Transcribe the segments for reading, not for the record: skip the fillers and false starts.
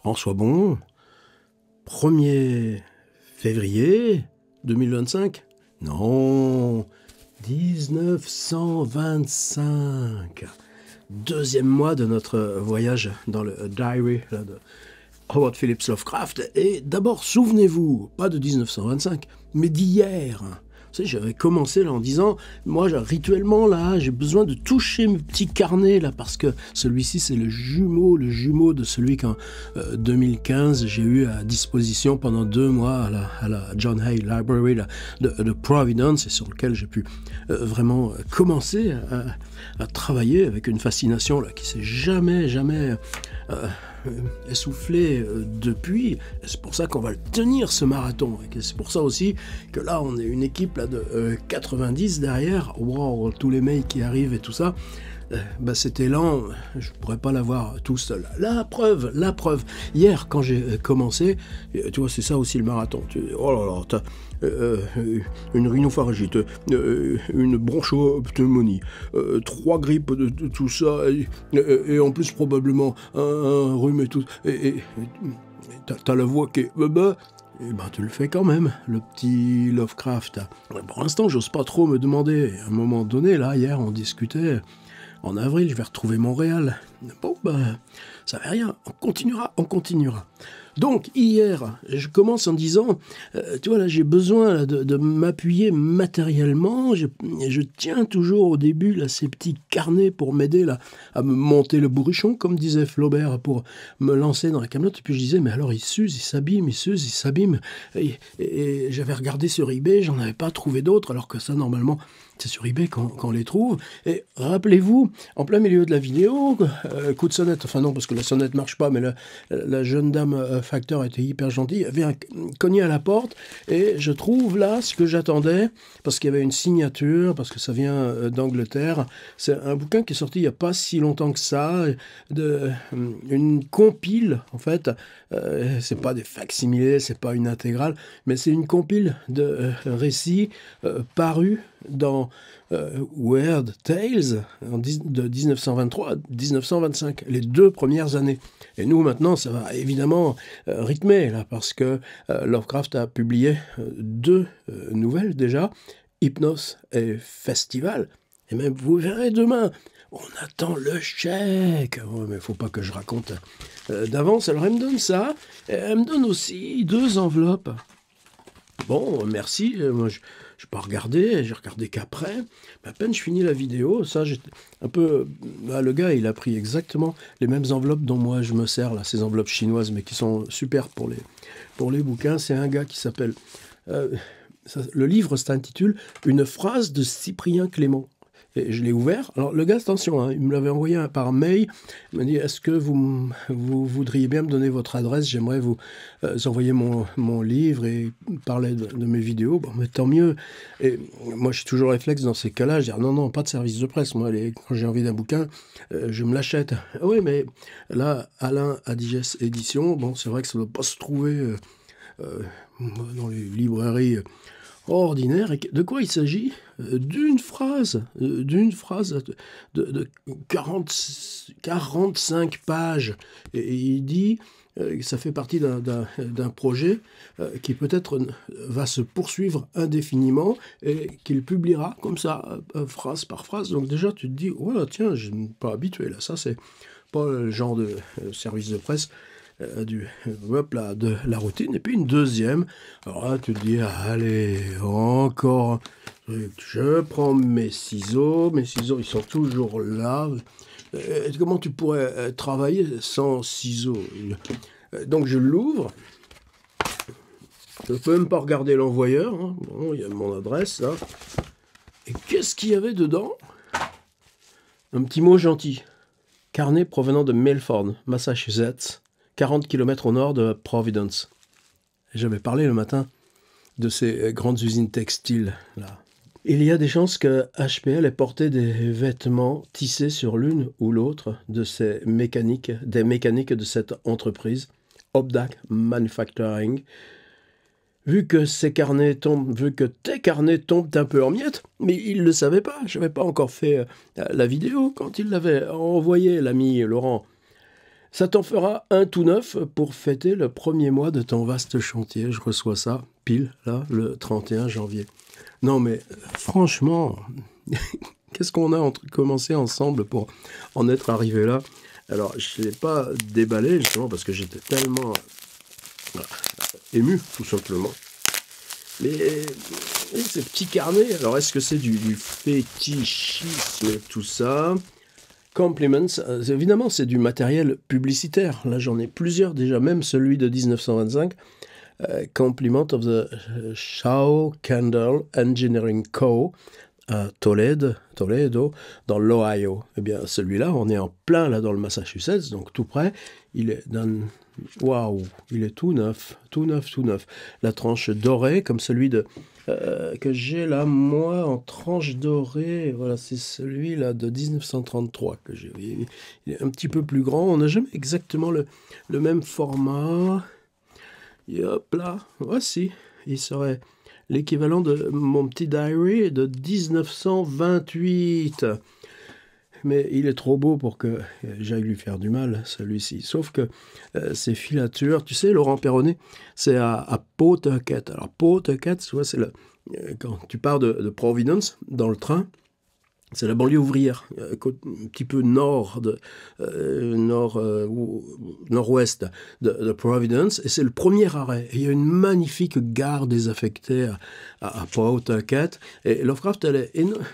en soit bon, 1er février 2025? Non, 1925. Deuxième mois de notre voyage dans le diary là, de Howard Phillips Lovecraft. Et d'abord, souvenez-vous, pas de 1925, mais d'hier. Vous savez, j'avais commencé là en disant, moi, rituellement, là, j'ai besoin de toucher mes petits carnets, là, parce que celui-ci, c'est le jumeau de celui qu'en 2015, j'ai eu à disposition pendant 2 mois à la John Hay Library là, de Providence, et sur lequel j'ai pu vraiment commencer à travailler avec une fascination là, qui s'est jamais essoufflé depuis. C'est pour ça qu'on va le tenir, ce marathon. Et c'est pour ça aussi que là, on est une équipe là, de 90 derrière. Wow, tous les mails qui arrivent et tout ça. Cet élan, je ne pourrais pas l'avoir tout seul. La preuve. Hier, quand j'ai commencé, tu vois, c'est ça aussi le marathon. Oh là là, t'as une rhinopharyngite, une bronchopneumonie, 3 grippes de tout ça, et en plus probablement un rhume et tout. Et t'as la voix qui est... tu le fais quand même, le petit Lovecraft. Pour l'instant, j'ose pas trop me demander. À un moment donné, là, hier, on discutait... En avril, je vais retrouver Montréal. Bon, ça fait rien. On continuera. Donc, hier, je commence en disant, tu vois, là, j'ai besoin là, de m'appuyer matériellement. Je tiens toujours au début là, ces petits carnets pour m'aider là, à me monter le bourrichon, comme disait Flaubert, pour me lancer dans la camelote. Et puis je disais, mais alors, il s'use, il s'abîme. Et j'avais regardé sur eBay, j'en avais pas trouvé d'autres, alors que ça, normalement... C'est sur eBay qu'on les trouve. Et rappelez-vous, en plein milieu de la vidéo, coup de sonnette, enfin non, parce que la sonnette marche pas, mais la jeune dame facteur était hyper gentille, elle vient cogner à la porte, et je trouve là ce que j'attendais, parce qu'il y avait une signature, parce que ça vient d'Angleterre. C'est un bouquin qui est sorti il n'y a pas si longtemps que ça, une compile, en fait. C'est pas des facsimilés, c'est pas une intégrale, mais c'est une compile de récits parus dans Weird Tales de 1923 à 1925, les 2 premières années. Et nous, maintenant, ça va évidemment rythmer, là, parce que Lovecraft a publié 2 nouvelles déjà, Hypnos et Festival. Et même, vous verrez demain, on attend le chèque. Oh, mais il ne faut pas que je raconte d'avance. Alors, elle me donne ça. Et elle me donne aussi 2 enveloppes. Bon, merci. Moi, je n'ai pas regardé. J'ai regardé qu'après. Mais à peine je finis la vidéo, ça, j'étais un peu... le gars, il a pris exactement les mêmes enveloppes dont moi je me sers, là, ces enveloppes chinoises, mais qui sont super pour les bouquins. C'est un gars qui s'appelle... le livre s'intitule « Une phrase de Cyprien Clément ». Et je l'ai ouvert. Alors, le gars, attention, hein, il me l'avait envoyé par mail. Il m'a dit, est-ce que vous voudriez bien me donner votre adresse? J'aimerais vous envoyer mon livre et parler de mes vidéos. Bon, mais tant mieux. Et moi, je suis toujours réflexe dans ces cas-là. Je dis, non, pas de service de presse. Moi, quand j'ai envie d'un bouquin, je me l'achète. Oui, mais là, Alain Adigès Édition, bon, c'est vrai que ça ne doit pas se trouver dans les librairies... ordinaire. Et de quoi il s'agit? D'une phrase de 45 pages. Et il dit que ça fait partie d'un projet qui peut-être va se poursuivre indéfiniment et qu'il publiera comme ça, phrase par phrase. Donc déjà, tu te dis, voilà, tiens, je ne suis pas habitué là. Ça, c'est pas le genre de service de presse de la routine. Et puis une deuxième, alors là tu te dis, allez, encore, je prends mes ciseaux ils sont toujours là. Comment tu pourrais travailler sans ciseaux? Donc je l'ouvre, je ne peux même pas regarder l'envoyeur, hein. Bon, il y a mon adresse là, et qu'est-ce qu'il y avait dedans? Un petit mot gentil: carnet provenant de Milford, Massachusetts, 40 km au nord de Providence. J'avais parlé le matin de ces grandes usines textiles là. Il y a des chances que HPL ait porté des vêtements tissés sur l'une ou l'autre de des mécaniques de cette entreprise, Opdak Manufacturing. Vu que tes carnets tombent un peu en miettes, mais il ne le savait pas, je n'avais pas encore fait la vidéo quand il l'avait envoyé, l'ami Laurent. Ça t'en fera un tout neuf pour fêter le premier mois de ton vaste chantier. Je reçois ça, pile, là, le 31 janvier. Non, mais franchement, qu'est-ce qu'on a commencé ensemble pour en être arrivé là? Alors, je ne l'ai pas déballé, justement, parce que j'étais tellement ému, tout simplement. Mais ces petits carnets, alors est-ce que c'est du fétichisme et tout ça? Compliments, évidemment, c'est du matériel publicitaire. Là, j'en ai plusieurs déjà, même celui de 1925. Compliment of the Shaw Candle Engineering Co. à Toledo, dans l'Ohio. Eh bien, celui-là, on est en plein là dans le Massachusetts, donc tout près. Il est waouh, il est tout neuf, tout neuf, tout neuf. La tranche dorée, comme celui que j'ai là, moi, en tranche dorée. Voilà, c'est celui-là de 1933 que j'ai. Il est un petit peu plus grand. On n'a jamais exactement le même format. Et hop là, voici, il serait l'équivalent de mon petit diary de 1928. Mais il est trop beau pour que j'aille lui faire du mal, celui-ci. Sauf que ces filatures, tu sais, Laurent Perronnet, c'est à Pawtucket. Alors Pawtucket, tu vois, c'est quand tu pars de Providence dans le train, c'est la banlieue ouvrière, un petit peu nord-ouest de Providence, et c'est le premier arrêt. Et il y a une magnifique gare désaffectée à Pawtucket, et Lovecraft allait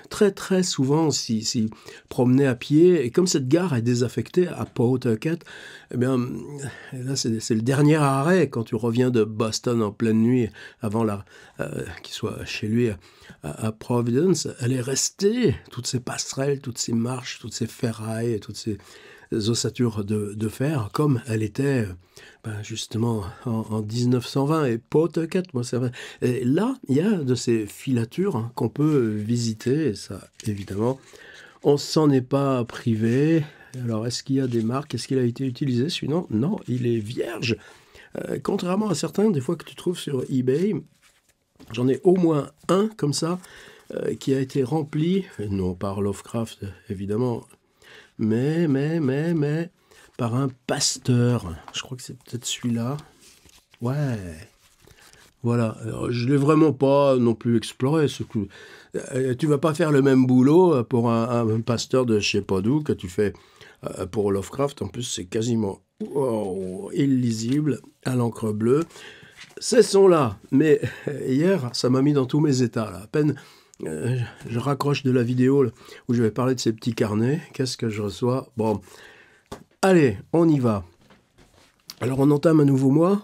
très très souvent s'y promener à pied, et comme cette gare est désaffectée à Pawtucket, eh bien, là c'est le dernier arrêt quand tu reviens de Boston en pleine nuit, avant qu'il soit chez lui à Providence. Elle est restée, toutes ces passerelles, toutes ces marches, toutes ces ferrailles, toutes ces ossatures de fer, comme elle était justement en 1920. Et Pawtucket, moi c'est vrai. Et là, il y a de ces filatures qu'on peut visiter, et ça, évidemment, on s'en est pas privé. Alors, est-ce qu'il y a des marques? Est-ce qu'il a été utilisé? Sinon, non, il est vierge. Contrairement à certains, des fois que tu trouves sur eBay, j'en ai au moins un comme ça qui a été rempli, non par Lovecraft évidemment, mais par un pasteur. Je crois que c'est peut-être celui-là. Ouais. Voilà. Alors, je l'ai vraiment pas non plus exploré. Tu vas pas faire le même boulot pour un pasteur de je sais pas d'où que tu fais pour Lovecraft. En plus, c'est quasiment illisible à l'encre bleue. Ces sons-là, mais hier, ça m'a mis dans tous mes états. Là. À peine je raccroche de la vidéo là, où je vais parler de ces petits carnets. Qu'est-ce que je reçois? Bon, allez, on y va. Alors, on entame un nouveau mois.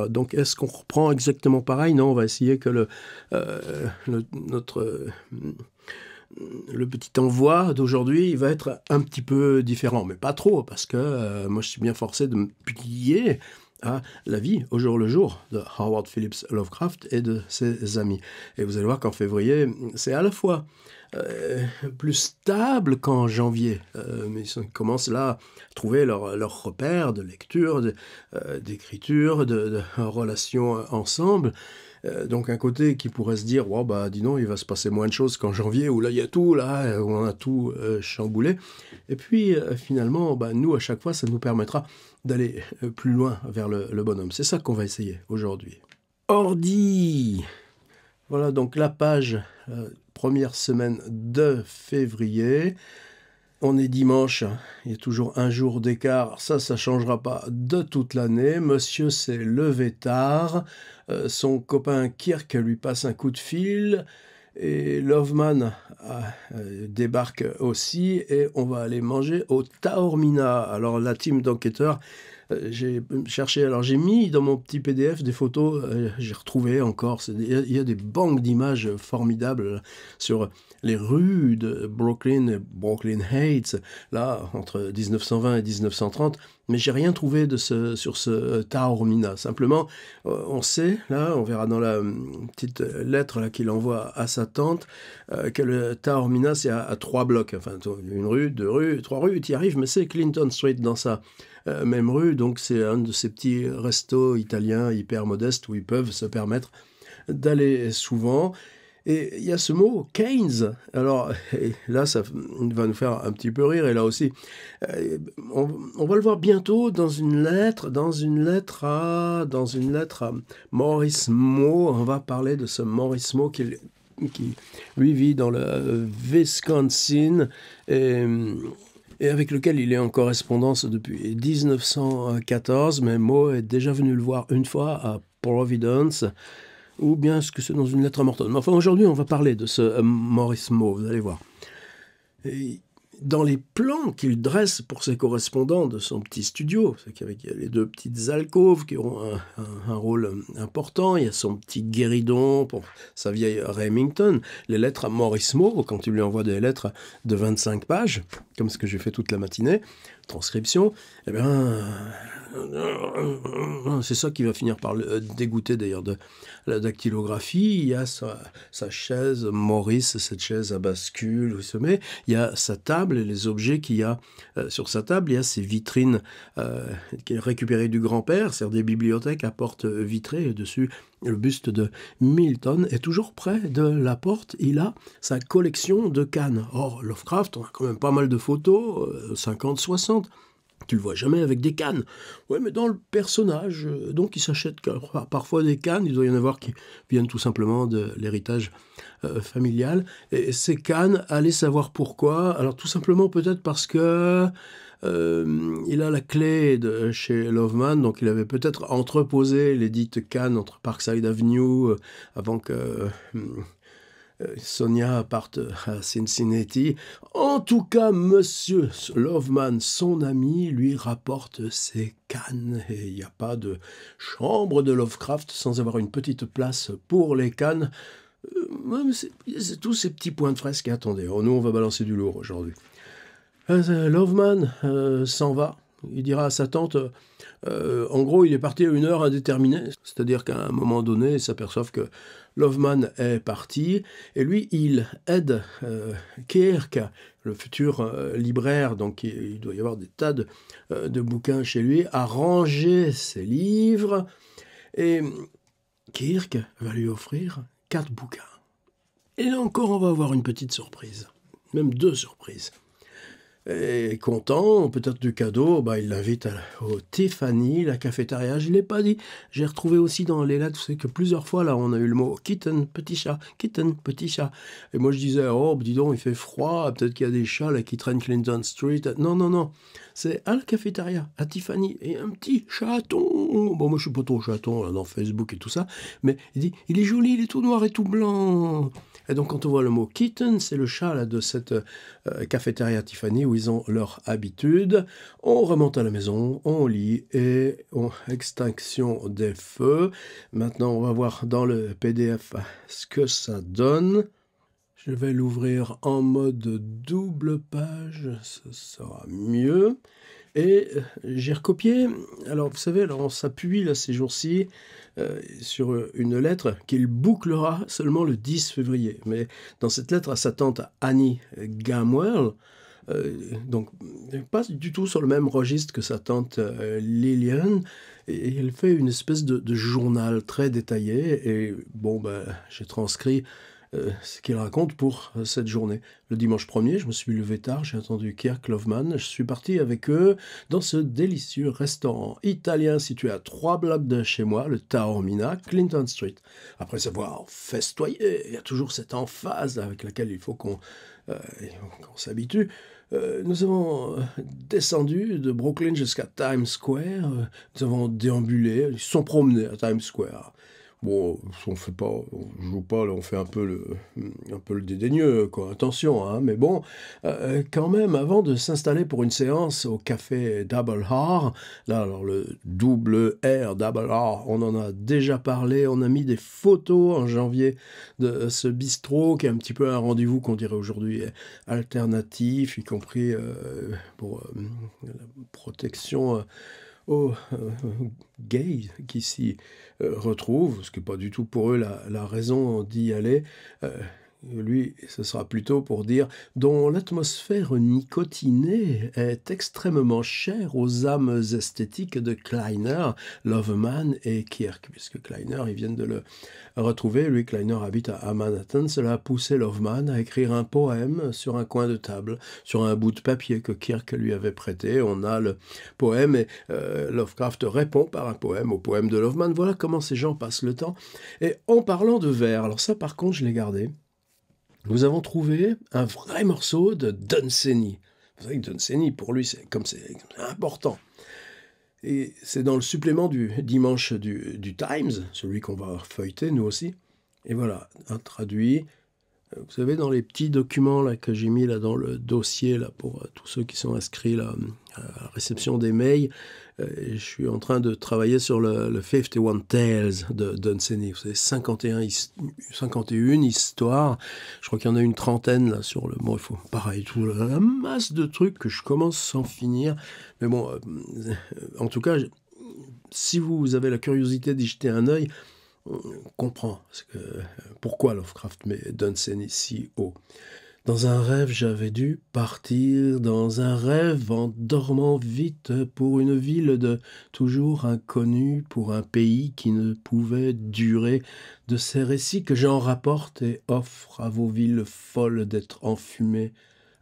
Donc, est-ce qu'on reprend exactement pareil? Non, on va essayer que le petit envoi d'aujourd'hui, il va être un petit peu différent. Mais pas trop, parce que moi, je suis bien forcé de me plier à la vie au jour le jour de Howard Phillips Lovecraft et de ses amis. Et vous allez voir qu'en février, c'est à la fois plus stable qu'en janvier. Mais ils commencent là à trouver leur repère de lecture, d'écriture, de relations ensemble. Donc un côté qui pourrait se dire, wow, bah dis donc, il va se passer moins de choses qu'en janvier, où là il y a tout, là, où on a tout chamboulé. Et puis finalement, bah, nous, à chaque fois, ça nous permettra d'aller plus loin vers le bonhomme. C'est ça qu'on va essayer aujourd'hui. Ordi! Voilà donc la page, première semaine de février. On est dimanche, il y a toujours un jour d'écart, ça changera pas de toute l'année. Monsieur s'est levé tard, son copain Kirk lui passe un coup de fil, et Loveman débarque aussi, et on va aller manger au Taormina. Alors la team d'enquêteurs, j'ai cherché, alors j'ai mis dans mon petit PDF des photos, j'ai retrouvé encore, il y a des banques d'images formidables sur les rues de Brooklyn et Brooklyn Heights, là, entre 1920 et 1930, mais j'ai rien trouvé sur ce Taormina. Simplement, on sait, là, on verra dans la petite lettre là, qu'il envoie à sa tante, que le Taormina, c'est à 3 blocs, enfin, une rue, 2 rues, 3 rues, tu y arrives, mais c'est Clinton Street dans sa même rue, donc c'est un de ces petits restos italiens hyper modestes où ils peuvent se permettre d'aller souvent. Et il y a ce mot Keynes. Alors et là, ça va nous faire un petit peu rire. Et là aussi, on va le voir bientôt dans une lettre à Maurice Mo. On va parler de ce Maurice Mo qui lui vit dans le Wisconsin et avec lequel il est en correspondance depuis 1914. Mais Mo est déjà venu le voir une fois à Providence, ou bien est-ce que c'est dans une lettre à Morton? Enfin, aujourd'hui, on va parler de ce Maurice Mo, vous allez voir. Et dans les plans qu'il dresse pour ses correspondants de son petit studio, c'est qu'avec les deux petites alcôves qui auront un rôle important, il y a son petit guéridon pour sa vieille Remington, les lettres à Maurice Mo, quand il lui envoie des lettres de 25 pages, comme ce que j'ai fait toute la matinée, transcription, eh bien, c'est ça qui va finir par le dégoûter d'ailleurs de la dactylographie. Il y a sa chaise Maurice, cette chaise à bascule, vous savez, il y a sa table et les objets qu'il y a sur sa table. Il y a ces vitrines qui est récupérées du grand-père, c'est-à-dire des bibliothèques à porte vitrée, et dessus le buste de Milton. Et toujours près de la porte, il a sa collection de cannes. Or, Lovecraft, on a quand même pas mal de photos, 50, 60. Tu le vois jamais avec des cannes. Ouais, mais dans le personnage, donc il s'achète parfois des cannes. Il doit y en avoir qui viennent tout simplement de l'héritage familial. Et ces cannes, allez savoir pourquoi. Alors tout simplement peut-être parce que il a la clé de chez Loveman, donc il avait peut-être entreposé les dites cannes entre Parkside Avenue avant que Sonia parte à Cincinnati. En tout cas, monsieur Loveman, son ami, lui rapporte ses cannes. Et il n'y a pas de chambre de Lovecraft sans avoir une petite place pour les cannes. C'est tous ces petits points de fresque. Attendez, nous on va balancer du lourd aujourd'hui. Loveman s'en va. Il dira à sa tante, en gros, il est parti à une heure indéterminée, c'est-à-dire qu'à un moment donné, ils s'aperçoivent que Loveman est parti, et lui, il aide Kirk, le futur libraire, donc il doit y avoir des tas de bouquins chez lui, à ranger ses livres, et Kirk va lui offrir 4 bouquins. Et là encore, on va avoir une petite surprise, même 2 surprises. Et content, peut-être du cadeau, il l'invite au Tiffany, la cafétéria. Je ne l'ai pas dit. J'ai retrouvé aussi dans les lettres, vous savez que plusieurs fois, là, on a eu le mot kitten, petit chat, kitten, petit chat. Et moi, je disais, oh, dis donc, il fait froid, peut-être qu'il y a des chats là, qui traînent Clinton Street. Non. C'est à la cafétéria, à Tiffany, et un petit chaton. Bon, moi, je suis pas trop chaton là, dans Facebook et tout ça, mais il dit, il est joli, il est tout noir et tout blanc. Et donc, quand on voit le mot kitten, c'est le chat là, de cette cafétéria Tiffany où ils ont leur habitude. On remonte à la maison, on lit et extinction des feux. Maintenant, on va voir dans le PDF ce que ça donne. Je vais l'ouvrir en mode double page, ce sera mieux. Et j'ai recopié, alors vous savez, on s'appuie là ces jours-ci sur une lettre qu'il bouclera seulement le 10 février. Mais dans cette lettre à sa tante Annie Gamwell, donc pas du tout sur le même registre que sa tante Lillian, et elle fait une espèce de journal très détaillé, et bon, j'ai transcrit ce qu'il raconte pour cette journée. Le dimanche 1er, je me suis levé tard, j'ai attendu Kirk Loveman, je suis parti avec eux dans ce délicieux restaurant italien situé à 3 blocs de chez moi, le Taormina, Clinton Street. Après avoir festoyé, il y a toujours cette emphase avec laquelle il faut qu'on s'habitue. Nous avons descendu de Brooklyn jusqu'à Times Square, nous avons déambulé, ils se sont promenés à Times Square. Bon, on joue pas, là, on fait un peu le dédaigneux, quoi. Attention, hein, mais bon, quand même, avant de s'installer pour une séance au café Double R, là, alors le double R, Double R, on en a déjà parlé, on a mis des photos en janvier de ce bistrot, qui est un petit peu un rendez-vous qu'on dirait aujourd'hui alternatif, y compris pour la protection aux gays qui s'y retrouvent, ce qui n'est pas du tout pour eux la raison d'y aller. Lui, ce sera plutôt pour dire « dont l'atmosphère nicotinée est extrêmement chère aux âmes esthétiques de Kleiner, Loveman et Kirk », puisque Kleiner, ils viennent de le retrouver. Lui, Kleiner habite à Manhattan. Cela a poussé Loveman à écrire un poème sur un coin de table, sur un bout de papier que Kirk lui avait prêté. On a le poème et Lovecraft répond par un poème au poème de Loveman. Voilà comment ces gens passent le temps. Et en parlant de vers, alors ça par contre, je l'ai gardé. Nous avons trouvé un vrai morceau de Dunsany. Vous savez que Dunsany, pour lui, c'est important. Et c'est dans le supplément du dimanche du Times, celui qu'on va feuilleter, nous aussi. Et voilà, un traduit. Vous savez, dans les petits documents là, que j'ai mis là, dans le dossier là, pour tous ceux qui sont inscrits là, à la réception des mails, je suis en train de travailler sur le 51 Tales de Dunsany. Vous savez, 51 histoires. Je crois qu'il y en a une trentaine là, sur le... Bon, il faut pareil, tout, la masse de trucs que je commence sans finir. Mais bon, en tout cas, si vous avez la curiosité d'y jeter un œil, on comprend pourquoi Lovecraft met Dunsany si haut. Dans un rêve, j'avais dû partir, dans un rêve, en dormant vite, pour une ville de toujours inconnue, pour un pays qui ne pouvait durer, de ces récits que j'en rapporte et offre à vos villes folles d'être enfumées,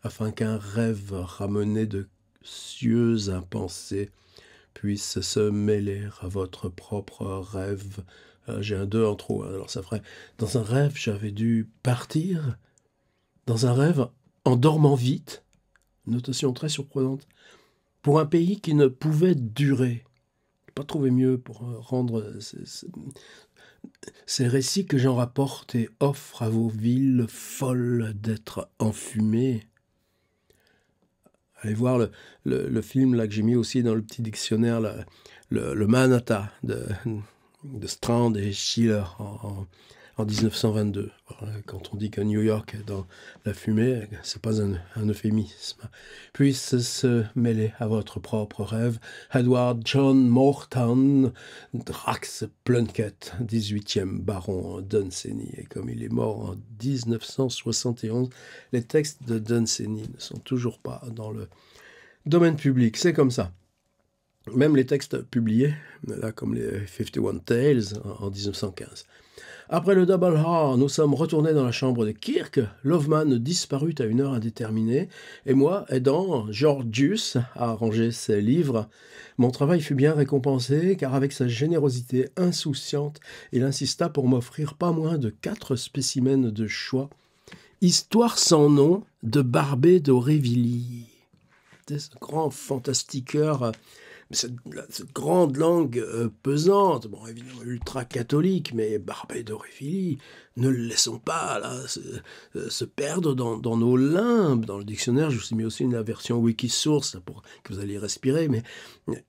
afin qu'un rêve ramené de cieux impensés puisse se mêler à votre propre rêve. J'ai un 2 en trop, alors ça ferait « Dans un rêve, j'avais dû partir. Dans un rêve, en dormant vite. » Notation très surprenante. Pour un pays qui ne pouvait durer. Je n'ai pas trouvé mieux pour rendre ces récits que j'en rapporte et offre à vos villes folles d'être enfumées. Allez voir le film là, que j'ai mis aussi dans le petit dictionnaire, là, le Manhattan de Strand et Schiller en 1922. Quand on dit que New York est dans la fumée, c'est pas un euphémisme. Puisse se mêler à votre propre rêve. Edward John Morton, Drax Plunkett, 18e baron Dunsany. Et comme il est mort en 1971, les textes de Dunsany ne sont toujours pas dans le domaine public. C'est comme ça. Même les textes publiés, là, comme les 51 Tales en 1915. Après le Double R, nous sommes retournés dans la chambre de Kirk. Loveman disparut à une heure indéterminée, et moi, aidant Georgius à ranger ses livres, mon travail fut bien récompensé, car avec sa générosité insouciante, il insista pour m'offrir pas moins de 4 spécimens de choix. Histoire sans nom de Barbé d'Aurevilly. C'était ce grand fantastiqueur... Cette grande langue pesante, bon, évidemment ultra-catholique, mais Barbé d'Aurevilly, ne le laissons pas là, se perdre dans nos limbes. Dans le dictionnaire, je vous ai mis aussi une version Wikisource pour que vous alliez respirer, mais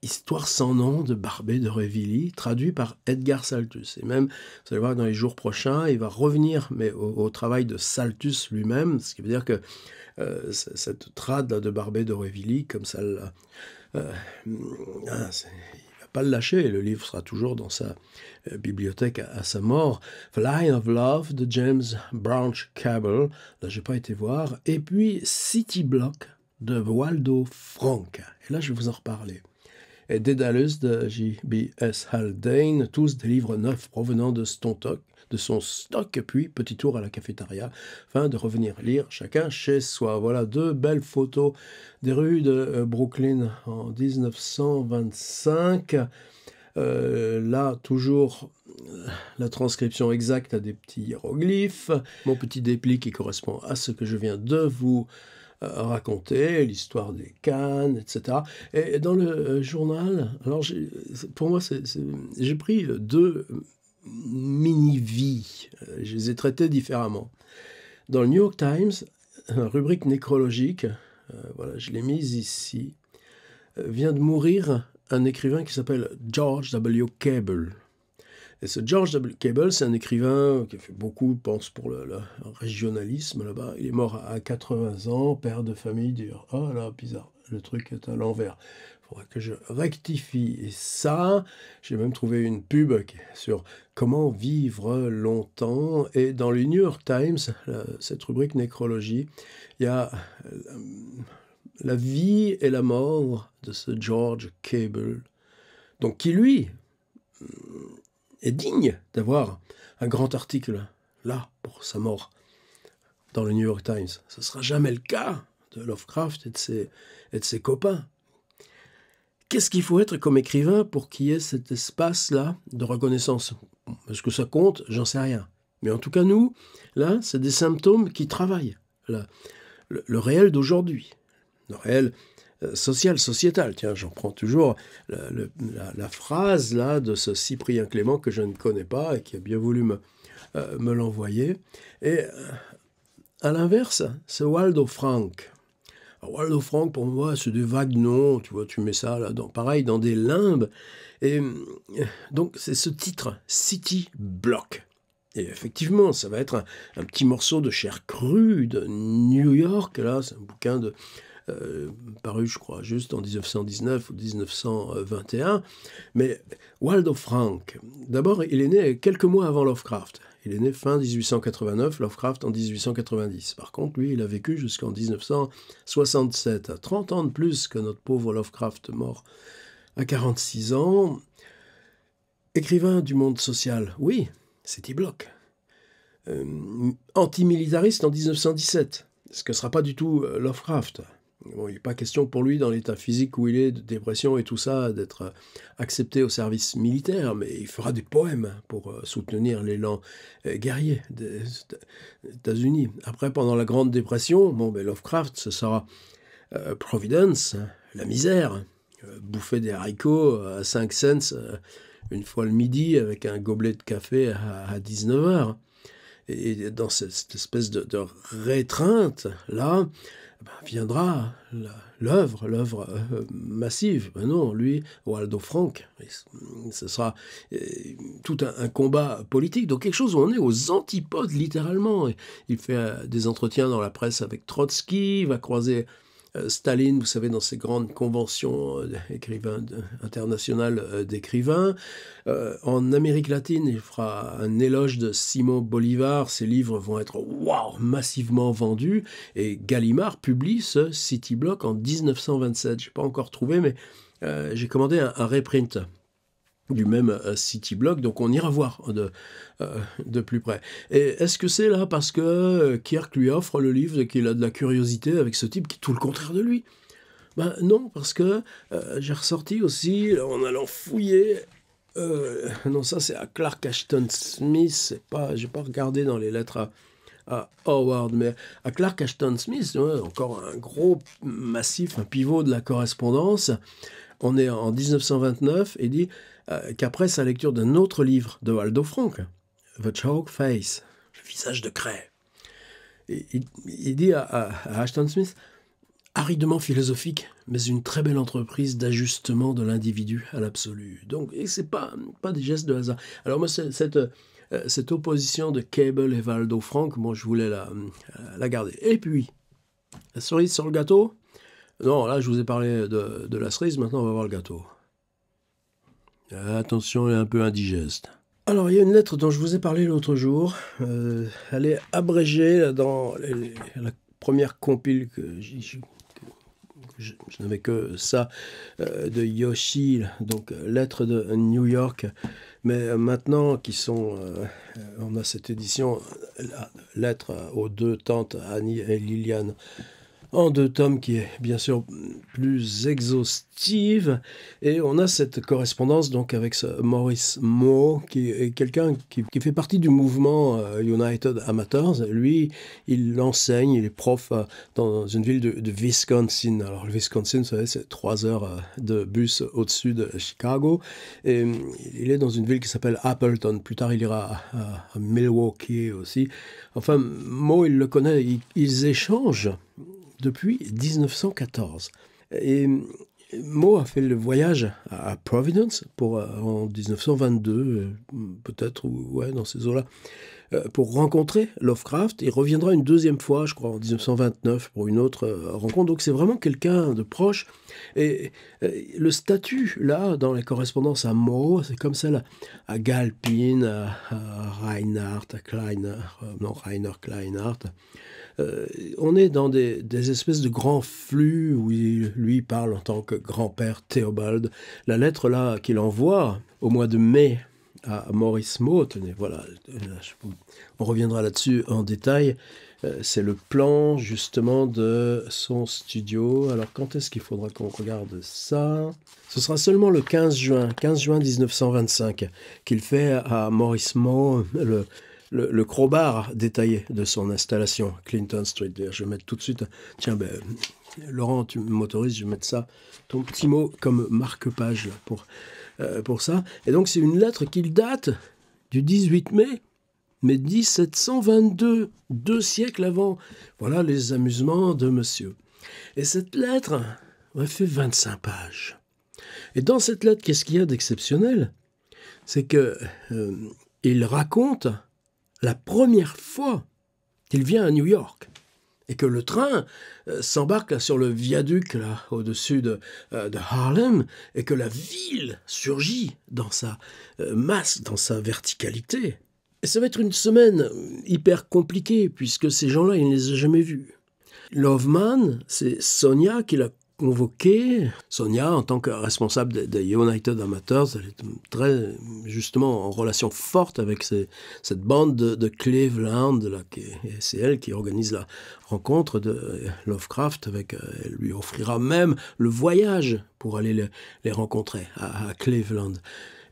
Histoire sans nom de Barbé d'Aurevilly, traduit par Edgar Saltus. Et même, vous allez voir, dans les jours prochains, il va revenir mais au travail de Saltus lui-même, ce qui veut dire que cette trad là, de Barbé d'Aurevilly, comme ça, il ne va pas le lâcher, le livre sera toujours dans sa bibliothèque à sa mort. The Line of Love de James Branch Cabell, là j'ai pas été voir, et puis City Block de Waldo Frank, et là je vais vous en reparler. Et Daedalus de J.B.S. Haldane, tous des livres neufs provenant de son stock, puis petit tour à la cafétéria, afin de revenir lire chacun chez soi. Voilà 2 belles photos des rues de Brooklyn en 1925. Là, toujours la transcription exacte à des petits hiéroglyphes. Mon petit dépli qui correspond à ce que je viens de vous raconter, l'histoire des cannes, etc. Et dans le journal, alors pour moi, j'ai pris 2 mini-vies. Je les ai traitées différemment. Dans le New York Times, rubrique nécrologique, voilà, je l'ai mise ici, vient de mourir un écrivain qui s'appelle George W. Cable. Et ce George W. Cable, c'est un écrivain qui a fait beaucoup, je pense, pour le régionalisme là-bas. Il est mort à 80 ans, père de famille, dire « Ah là, bizarre, le truc est à l'envers ». faudrait que je rectifie ça. J'ai même trouvé une pub sur comment vivre longtemps. Et dans le New York Times, cette rubrique nécrologie, il y a la vie et la mort de ce George Cable. Donc qui, lui, est digne d'avoir un grand article là pour sa mort dans le New York Times. Ce ne sera jamais le cas de Lovecraft et de ses copains. Qu'est-ce qu'il faut être comme écrivain pour qu'il y ait cet espace-là de reconnaissance? Est-ce que ça compte? J'en sais rien. Mais en tout cas, nous, là, c'est des symptômes qui travaillent. Le réel d'aujourd'hui, le réel social, sociétal. Tiens, j'en prends toujours la phrase là de ce Cyprien Clément que je ne connais pas et qui a bien voulu me l'envoyer. Et à l'inverse, c'est Waldo Frank. Alors, Waldo Frank, pour moi, c'est des vagues noms. Tu vois, tu mets ça là, pareil, dans des limbes. Et donc, c'est ce titre, City Block. Et effectivement, ça va être un petit morceau de chair crue de New York. Là, c'est un bouquin paru, je crois, juste en 1919 ou 1921. Mais Waldo Frank, d'abord, il est né quelques mois avant Lovecraft. Il est né fin 1889, Lovecraft en 1890. Par contre, lui, il a vécu jusqu'en 1967, à 30 ans de plus que notre pauvre Lovecraft mort à 46 ans. Écrivain du monde social, oui, City Block. Antimilitariste en 1917, ce que ne sera pas du tout Lovecraft. Bon, il n'est pas question pour lui, dans l'état physique où il est, de dépression et tout ça, d'être accepté au service militaire, mais il fera des poèmes pour soutenir l'élan guerrier des États-Unis. Après, pendant la Grande Dépression, Lovecraft, ce sera Providence, la misère, bouffer des haricots à 5 cents une fois le midi avec un gobelet de café à 19h. Et dans cette espèce de rétreinte-là, viendra l'œuvre massive. Ben non, lui, Waldo Frank, ce sera tout un combat politique, donc quelque chose où on est aux antipodes, littéralement. Il fait des entretiens dans la presse avec Trotsky, il va croiser Staline, vous savez, dans ces grandes conventions internationales d'écrivains. En Amérique latine, il fera un éloge de Simon Bolivar. Ses livres vont être massivement vendus. Et Gallimard publie ce City Block en 1927. Je n'ai pas encore trouvé, mais j'ai commandé un reprint du même City Block, donc on ira voir de plus près. Et est-ce que c'est là parce que Kirk lui offre le livre et qu'il a de la curiosité avec ce type qui est tout le contraire de lui? Ben non, parce que j'ai ressorti aussi, en allant fouiller, non, ça c'est à Clark Ashton Smith, j'ai pas regardé dans les lettres à Howard, mais à Clark Ashton Smith, encore un gros massif, un pivot de la correspondance. On est en 1929 et dit qu'après sa lecture d'un autre livre de Waldo Frank, The Chalk Face, le visage de craie, il dit à Ashton Smith, aridement philosophique, mais une très belle entreprise d'ajustement de l'individu à l'absolu. Donc, et c'est pas des gestes de hasard. Alors moi, cette opposition de Cable et Waldo Frank, moi, je voulais la garder. Et puis, la cerise sur le gâteau. Non, là, je vous ai parlé de la cerise, maintenant, on va voir le gâteau. Attention, il est un peu indigeste. Alors, il y a une lettre dont je vous ai parlé l'autre jour. Elle est abrégée dans la première compile que je n'avais que ça de Yoshi, donc lettres de New York. Mais maintenant, on a cette édition, lettre aux deux tantes, Annie et Liliane, en 2 tomes qui est bien sûr plus exhaustive, et on a cette correspondance donc avec ce Maurice Moe qui est quelqu'un qui fait partie du mouvement United Amateurs. Lui, il enseigne, il est prof dans une ville de Wisconsin. Alors le Wisconsin, vous savez, c'est 3 heures de bus au-dessus de Chicago, et il est dans une ville qui s'appelle Appleton. Plus tard, il ira à Milwaukee aussi. Enfin, Moe, il le connaît, ils échangent depuis 1914. Et Moe a fait le voyage à Providence en 1922, peut-être, ou ouais, dans ces eaux-là, pour rencontrer Lovecraft. Il reviendra une deuxième fois, je crois, en 1929, pour une autre rencontre. Donc c'est vraiment quelqu'un de proche. Et le statut, là, dans les correspondances à Moe, c'est comme celle à Galpin, à Reinhardt, à Kleiner, non, Rainer Kleinhardt. On est dans des espèces de grands flux où lui parle en tant que grand-père Théobald. La lettre là qu'il envoie au mois de mai à Maurice Moe, tenez, voilà, on reviendra là-dessus en détail. C'est le plan justement de son studio. Alors quand est-ce qu'il faudra qu'on regarde ça? Ce sera seulement le 15 juin 1925 qu'il fait à Maurice Moe le crowbar détaillé de son installation, Clinton Street. D'ailleurs, je vais mettre tout de suite... Tiens, Laurent, tu m'autorises, je vais mettre ça, ton petit mot comme marque-page pour ça. Et donc, c'est une lettre qu'il date du 18 mai, mais 1722, 2 siècles avant. Voilà les amusements de monsieur. Et cette lettre fait 25 pages. Et dans cette lettre, qu'est-ce qu'il y a d'exceptionnel? C'est que il raconte la première fois qu'il vient à New York et que le train s'embarque sur le viaduc là, au-dessus de Harlem et que la ville surgit dans sa masse, dans sa verticalité. Et ça va être une semaine hyper compliquée puisque ces gens-là, il ne les a jamais vus. Loveman, c'est Sonia qui l'a convoqué. Sonia, en tant que responsable des United Amateurs, elle est très, justement, en relation forte avec cette bande de Cleveland. Là, c'est elle qui organise la rencontre de Lovecraft. Elle lui offrira même le voyage pour aller les rencontrer à Cleveland.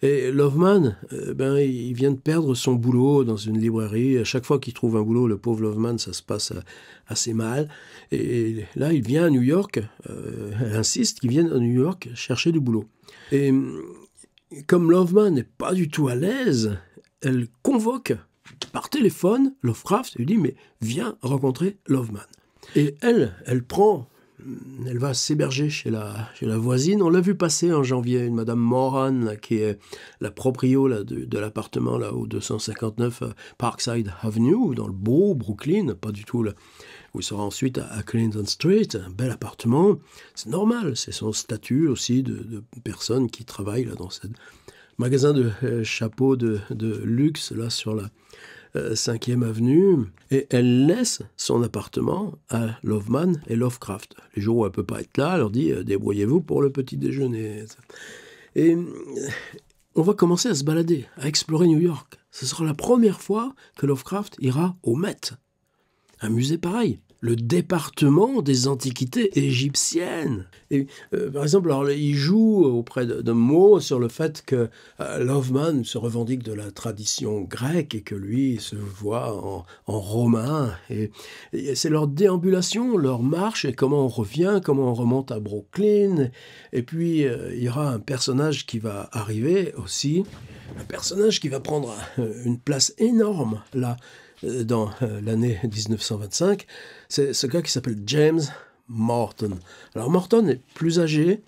Et Loveman, il vient de perdre son boulot dans une librairie. À chaque fois qu'il trouve un boulot, le pauvre Loveman, ça se passe assez mal. Et là, il vient à New York. Elle insiste qu'il vienne à New York chercher du boulot. Et comme Loveman n'est pas du tout à l'aise, elle convoque par téléphone Lovecraft et lui dit « Mais viens rencontrer Loveman ». Et elle va s'héberger chez la voisine. On l'a vu passer en janvier, une madame Moran, là, qui est la proprio là, de l'appartement là, au 259 Parkside Avenue, dans le beau Brooklyn, pas du tout là, où il sera ensuite à Clinton Street, un bel appartement. C'est normal, c'est son statut aussi de personne qui travaille là, dans ce magasin de chapeaux de luxe là, sur la 5e avenue, et elle laisse son appartement à Loveman et Lovecraft. Les jours où elle ne peut pas être là, elle leur dit « Débrouillez-vous pour le petit déjeuner ». Et on va commencer à se balader, à explorer New York. Ce sera la première fois que Lovecraft ira au Met, un musée pareil. Le département des antiquités égyptiennes. Et par exemple, alors, il joue auprès de Moe sur le fait que Loveman se revendique de la tradition grecque et que lui se voit en romain. Et c'est leur déambulation, leur marche, et comment on revient, comment on remonte à Brooklyn. Et puis, il y aura un personnage qui va arriver aussi, un personnage qui va prendre une place énorme là, dans l'année 1925, c'est ce gars qui s'appelle James Morton. Alors Morton est plus âgé,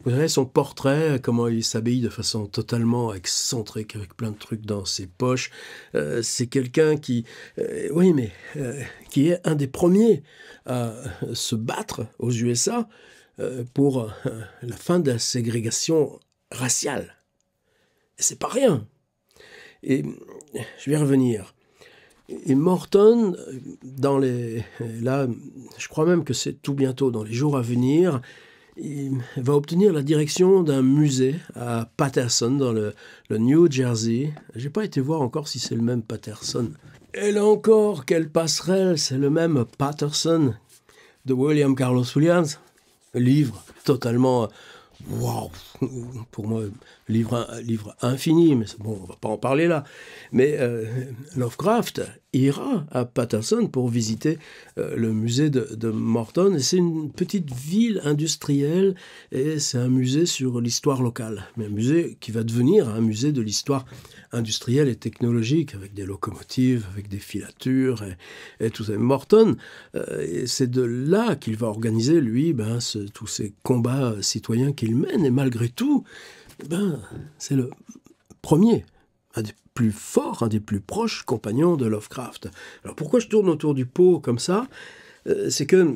vous verrez son portrait, comment il s'habille de façon totalement excentrique, avec plein de trucs dans ses poches. C'est quelqu'un qui est un des premiers à se battre aux USA pour la fin de la ségrégation raciale. Et c'est pas rien. Et je vais y revenir. Et Morton, là, je crois même que c'est tout bientôt, dans les jours à venir, il va obtenir la direction d'un musée à Paterson, dans le New Jersey. Je n'ai pas été voir encore si c'est le même Paterson. Et là encore, quelle passerelle, c'est le même Paterson de William Carlos Williams. Livre totalement Waouh! Pour moi, livre infini, mais bon, on va pas en parler là. Mais Lovecraft ira à Paterson pour visiter le musée de Morton. Et c'est une petite ville industrielle et c'est un musée sur l'histoire locale. Mais un musée qui va devenir un musée de l'histoire industrielle et technologique, avec des locomotives, avec des filatures et tout ça. Morton, et c'est de là qu'il va organiser, lui, tous ces combats citoyens qu'il mène. Et malgré tout, c'est le premier, un des plus forts, un des plus proches compagnons de Lovecraft. Alors pourquoi je tourne autour du pot comme ça? C'est que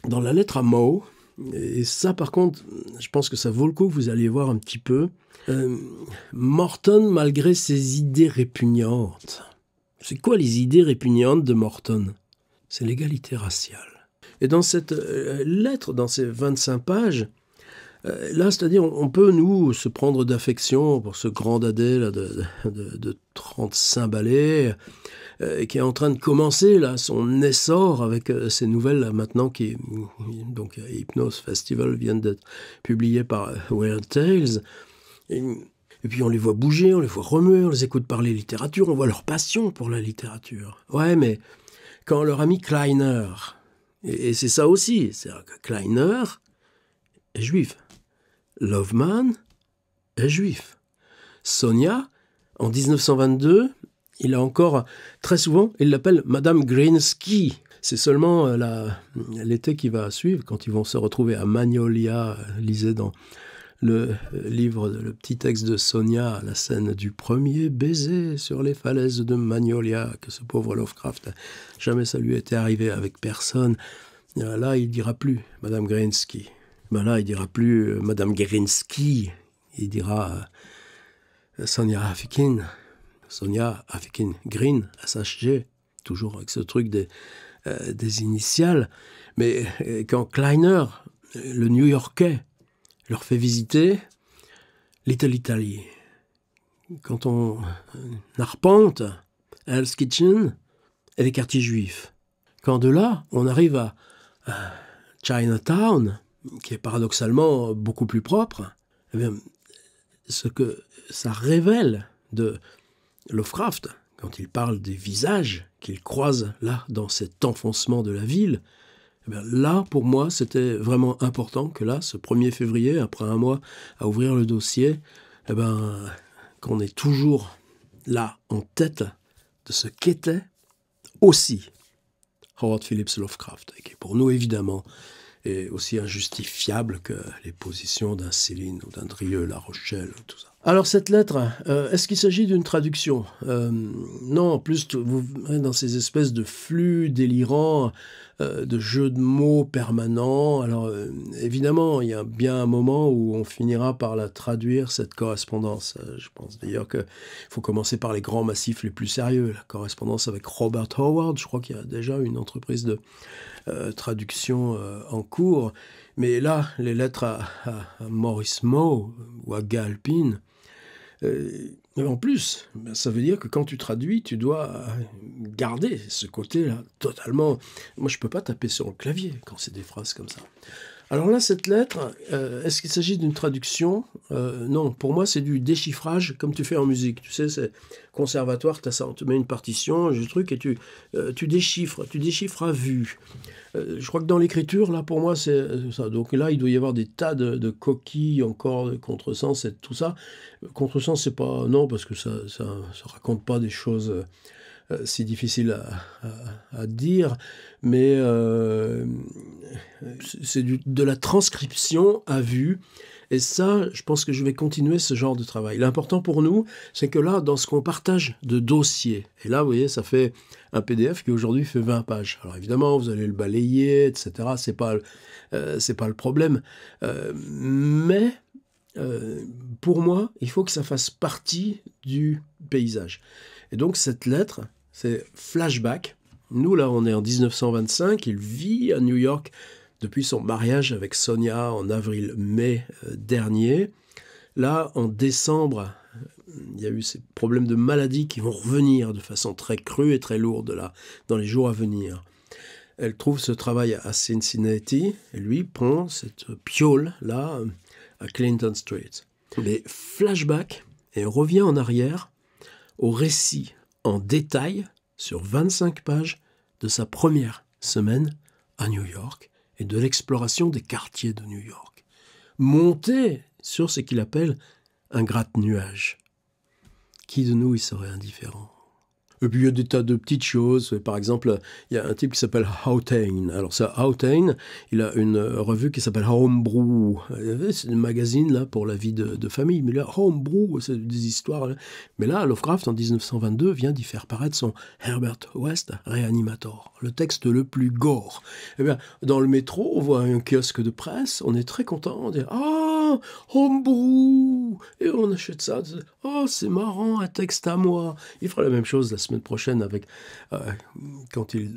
dans la lettre à Moe, et ça par contre, je pense que ça vaut le coup que vous alliez voir un petit peu, Morton, malgré ses idées répugnantes. C'est quoi les idées répugnantes de Morton? C'est l'égalité raciale. Et dans cette lettre, dans ces 25 pages, là, c'est-à-dire, on peut, nous, se prendre d'affection pour ce grand dadais là, de 35 balais, qui est en train de commencer là, son essor avec ces nouvelles là, maintenant qui, donc Hypnose Festival viennent d'être publiées par Weird Tales. Et puis on les voit bouger, on les voit remuer, on les écoute parler littérature, on voit leur passion pour la littérature. Ouais, mais quand leur ami Kleiner, et c'est ça aussi, c'est-à-dire que Kleiner est juif, Loveman est juif, Sonia, en 1922, il a encore, très souvent, il l'appelle Madame Greensky. C'est seulement l'été qui va suivre, quand ils vont se retrouver à Magnolia, lisez dans le livre, le petit texte de Sonia, la scène du premier baiser sur les falaises de Magnolia, que ce pauvre Lovecraft, jamais ça lui était arrivé avec personne. Là, il dira plus Madame Greensky. Là, il dira plus Madame Greensky. Il dira Sonia Afikin. Sonia Afikin Green, SHG, toujours avec ce truc des initiales. Mais quand Kleiner, le New-Yorkais, leur fait visiter Little Italy. Quand on arpente Hell's Kitchen et les quartiers juifs. Quand de là, on arrive à Chinatown, qui est paradoxalement beaucoup plus propre, eh bien, ce que ça révèle de Lovecraft, quand il parle des visages qu'il croise là, dans cet enfoncement de la ville, eh bien, là, pour moi, c'était vraiment important que là, ce 1er février, après un mois à ouvrir le dossier, eh ben, qu'on est toujours là, en tête de ce qu'était aussi Howard Phillips Lovecraft, et qui, pour nous, évidemment, est aussi injustifiable que les positions d'un Céline ou d'un Drieux, La Rochelle, tout ça. Alors cette lettre, est-ce qu'il s'agit d'une traduction? Non, en plus, vous dans ces espèces de flux délirants, de jeux de mots permanents. Alors évidemment, il y a bien un moment où on finira par la traduire, cette correspondance. Je pense d'ailleurs qu'il faut commencer par les grands massifs les plus sérieux. La correspondance avec Robert Howard, je crois qu'il y a déjà une entreprise de traduction en cours. Mais là, les lettres à Maurice Moe ou à Galpin, en plus, ça veut dire que quand tu traduis, tu dois garder ce côté-là totalement. Moi, je ne peux pas taper sur le clavier quand c'est des phrases comme ça. Alors là, cette lettre, est-ce qu'il s'agit d'une traduction? Non, pour moi, c'est du déchiffrage, comme tu fais en musique. Tu sais, c'est conservatoire, tu as ça, on te met une partition, un truc, et tu déchiffres à vue. Je crois que dans l'écriture, là, pour moi, c'est ça. Donc là, il doit y avoir des tas de coquilles encore, de contresens et tout ça. Contresens, c'est pas... Non, parce que ça raconte pas des choses si difficiles à dire, mais c'est de la transcription à vue. Et ça, je pense que je vais continuer ce genre de travail. L'important pour nous, c'est que là, dans ce qu'on partage de dossiers, et là, vous voyez, ça fait un PDF qui aujourd'hui fait 20 pages. Alors évidemment, vous allez le balayer, etc. C'est pas le problème. Mais pour moi, il faut que ça fasse partie du paysage. Et donc, cette lettre, c'est flashback. Nous, là, on est en 1925. Il vit à New York depuis son mariage avec Sonia en avril-mai dernier. Là, en décembre, il y a eu ces problèmes de maladie qui vont revenir de façon très crue et très lourde là, dans les jours à venir. Elle trouve ce travail à Cincinnati et lui prend cette piole-là à Clinton Street. Mais flashback, et on revient en arrière au récit en détail sur 25 pages de sa première semaine à New York et de l'exploration des quartiers de New York. Monté sur ce qu'il appelle un gratte-nuage. Qui de nous y serait indifférent? Et puis il y a des tas de petites choses. Par exemple, il y a un type qui s'appelle Houghton. Alors ça, Houghton, il a une revue qui s'appelle Homebrew. C'est un magazine là pour la vie de famille. Mais là, Homebrew, c'est des histoires. Là. Mais là, Lovecraft, en 1922, vient d'y faire paraître son Herbert West Reanimator, le texte le plus gore. Eh bien, dans le métro, on voit un kiosque de presse. On est très content. On dit « Ah, Homebrew !» Et on achète ça. « Oh, c'est marrant, un texte à moi !» Il fera la même chose la semaine prochaine avec quand il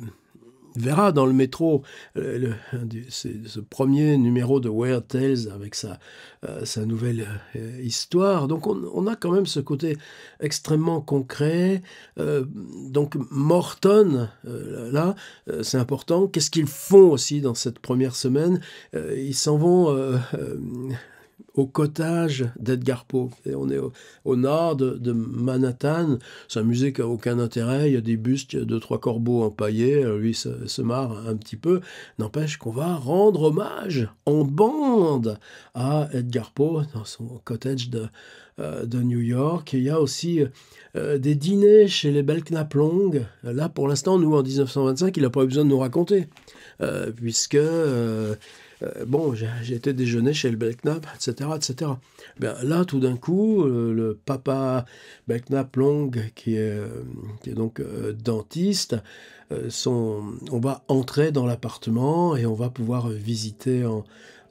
verra dans le métro ce premier numéro de Weird Tales avec sa nouvelle histoire. Donc on a quand même ce côté extrêmement concret. Donc Morton, là, c'est important. Qu'est-ce qu'ils font aussi dans cette première semaine? Ils s'en vont au cottage d'Edgar Poe. Et on est au nord de Manhattan. C'est un musée qui n'a aucun intérêt. Il y a des bustes, il y a 2-3 corbeaux empaillés. Lui se marre un petit peu. N'empêche qu'on va rendre hommage en bande à Edgar Poe dans son cottage de New York. Et il y a aussi des dîners chez les Belknap Long. Là, pour l'instant, nous, en 1925, il n'a pas eu besoin de nous raconter. Puisque... j'ai été déjeuner chez le Belknap, etc., etc. Bien, là, tout d'un coup, le papa Belknap Long, qui est donc dentiste, on va entrer dans l'appartement et on va pouvoir visiter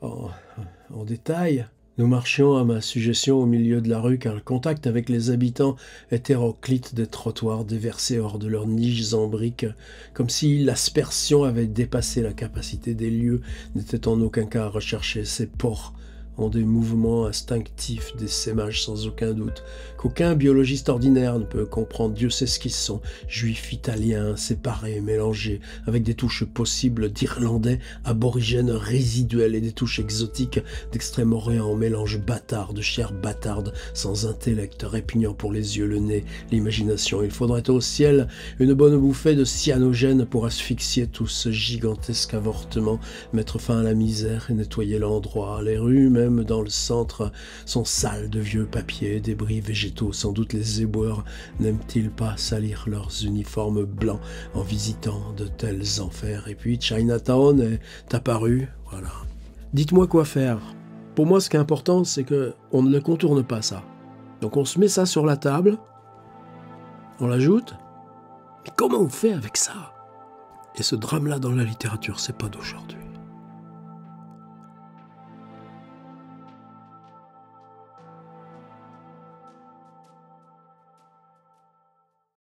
en détail. Nous marchions à ma suggestion au milieu de la rue car le contact avec les habitants hétéroclites des trottoirs déversés hors de leurs niches en briques, comme si l'aspersion avait dépassé la capacité des lieux, n'était en aucun cas à rechercher. Ces pores ont des mouvements instinctifs, des sémages sans aucun doute, qu'aucun biologiste ordinaire ne peut comprendre. Dieu sait ce qu'ils sont, juifs, italiens, séparés, mélangés, avec des touches possibles d'Irlandais, aborigènes, résiduels et des touches exotiques d'Extrême-Orient, mélange bâtard, de chair bâtarde, sans intellect, répugnant pour les yeux, le nez, l'imagination. Il faudrait au ciel une bonne bouffée de cyanogène pour asphyxier tout ce gigantesque avortement, mettre fin à la misère et nettoyer l'endroit. Les rues, même dans le centre, sont sales de vieux papiers, débris végétaux. Sans doute les éboueurs n'aiment-ils pas salir leurs uniformes blancs en visitant de tels enfers. Et puis Chinatown est apparu, voilà. Dites-moi quoi faire. Pour moi, ce qui est important, c'est qu'on ne le contourne pas, ça. Donc on se met ça sur la table, on l'ajoute, mais comment on fait avec ça? Et ce drame-là dans la littérature, c'est pas d'aujourd'hui.